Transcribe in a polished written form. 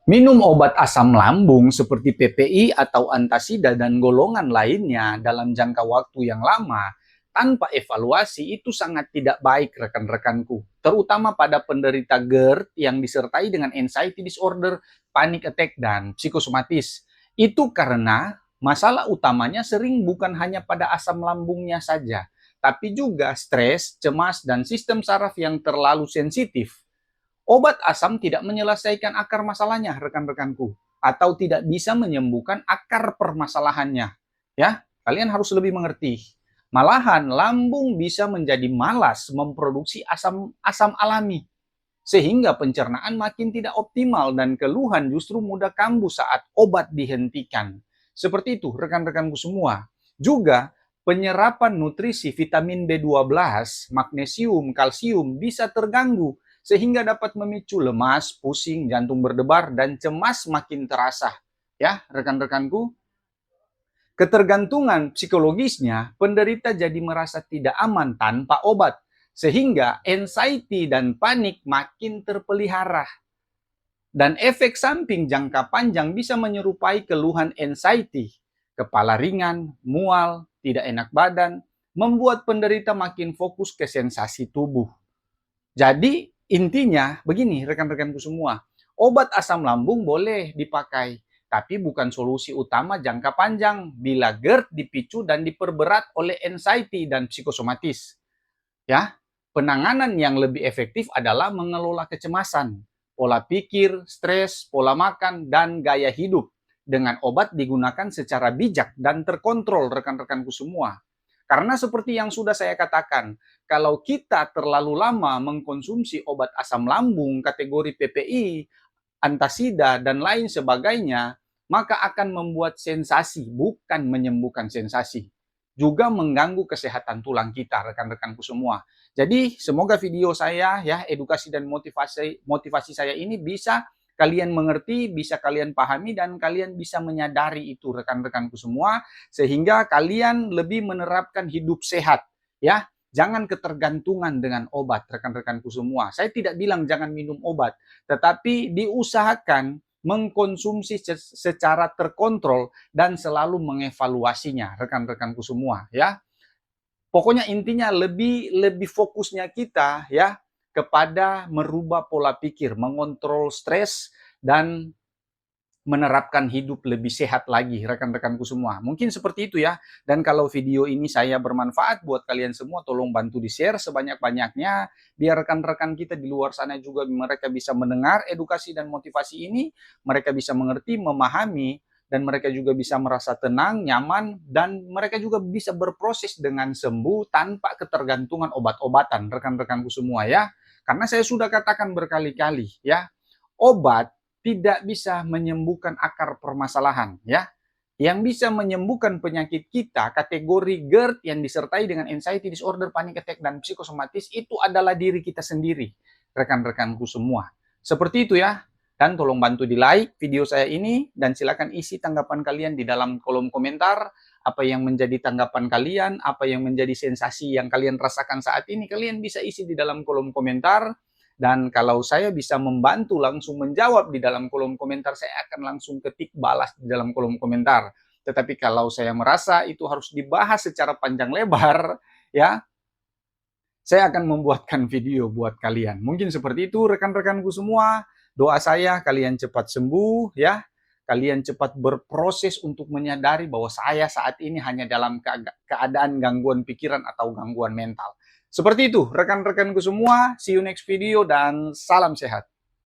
Minum obat asam lambung seperti PPI atau antasida dan golongan lainnya dalam jangka waktu yang lama tanpa evaluasi itu sangat tidak baik rekan-rekanku, terutama pada penderita GERD yang disertai dengan anxiety disorder, panic attack, dan psikosomatis. Itu karena masalah utamanya sering bukan hanya pada asam lambungnya saja, tapi juga stres, cemas, dan sistem saraf yang terlalu sensitif. Obat asam tidak menyelesaikan akar masalahnya, rekan-rekanku, atau tidak bisa menyembuhkan akar permasalahannya. Ya, kalian harus lebih mengerti. Malahan lambung bisa menjadi malas memproduksi asam alami sehingga pencernaan makin tidak optimal dan keluhan justru mudah kambuh saat obat dihentikan. Seperti itu rekan-rekanku semua. Juga penyerapan nutrisi vitamin B12, magnesium, kalsium bisa terganggu sehingga dapat memicu lemas, pusing, jantung berdebar, dan cemas makin terasa. Ya, rekan-rekanku, ketergantungan psikologisnya, penderita jadi merasa tidak aman tanpa obat, sehingga anxiety dan panik makin terpelihara. Dan efek samping jangka panjang bisa menyerupai keluhan anxiety, kepala ringan, mual, tidak enak badan, membuat penderita makin fokus ke sensasi tubuh. Jadi intinya begini rekan-rekanku semua, obat asam lambung boleh dipakai, tapi bukan solusi utama jangka panjang bila GERD dipicu dan diperberat oleh anxiety dan psikosomatis. Ya, penanganan yang lebih efektif adalah mengelola kecemasan, pola pikir, stres, pola makan, dan gaya hidup. Dengan obat digunakan secara bijak dan terkontrol rekan-rekanku semua. Karena seperti yang sudah saya katakan, kalau kita terlalu lama mengkonsumsi obat asam lambung kategori PPI, antasida, dan lain sebagainya, maka akan membuat sensasi, bukan menyembuhkan sensasi. Juga mengganggu kesehatan tulang kita, rekan-rekanku semua. Jadi, semoga video saya, ya, edukasi dan motivasi saya ini bisa kalian mengerti, bisa kalian pahami, dan kalian bisa menyadari itu, rekan-rekanku semua, sehingga kalian lebih menerapkan hidup sehat, ya. Jangan ketergantungan dengan obat, rekan-rekanku semua. Saya tidak bilang jangan minum obat, tetapi diusahakan mengkonsumsi secara terkontrol dan selalu mengevaluasinya, rekan-rekanku semua, ya. Pokoknya intinya lebih lebih fokusnya kita, ya, kepada merubah pola pikir, mengontrol stres, dan menerapkan hidup lebih sehat lagi, rekan-rekanku semua. Mungkin seperti itu ya. Dan kalau video ini saya bermanfaat buat kalian semua, tolong bantu di-share sebanyak-banyaknya, biar rekan-rekan kita di luar sana juga mereka bisa mendengar edukasi dan motivasi ini, mereka bisa mengerti, memahami, dan mereka juga bisa merasa tenang, nyaman, dan mereka juga bisa berproses dengan sembuh tanpa ketergantungan obat-obatan, rekan-rekanku semua ya. Karena saya sudah katakan berkali-kali ya, obat tidak bisa menyembuhkan akar permasalahan ya. Yang bisa menyembuhkan penyakit kita kategori GERD yang disertai dengan anxiety disorder, panic attack, dan psikosomatis itu adalah diri kita sendiri, rekan-rekanku semua. Seperti itu ya. Dan tolong bantu di like video saya ini dan silakan isi tanggapan kalian di dalam kolom komentar. Apa yang menjadi tanggapan kalian, apa yang menjadi sensasi yang kalian rasakan saat ini, kalian bisa isi di dalam kolom komentar. Dan kalau saya bisa membantu langsung menjawab di dalam kolom komentar, saya akan langsung ketik balas di dalam kolom komentar. Tetapi kalau saya merasa itu harus dibahas secara panjang lebar, ya, saya akan membuatkan video buat kalian. Mungkin seperti itu rekan-rekanku semua. Doa saya kalian cepat sembuh, ya. Kalian cepat berproses untuk menyadari bahwa saya saat ini hanya dalam keadaan gangguan pikiran atau gangguan mental. Seperti itu rekan-rekanku semua. See you next video dan salam sehat.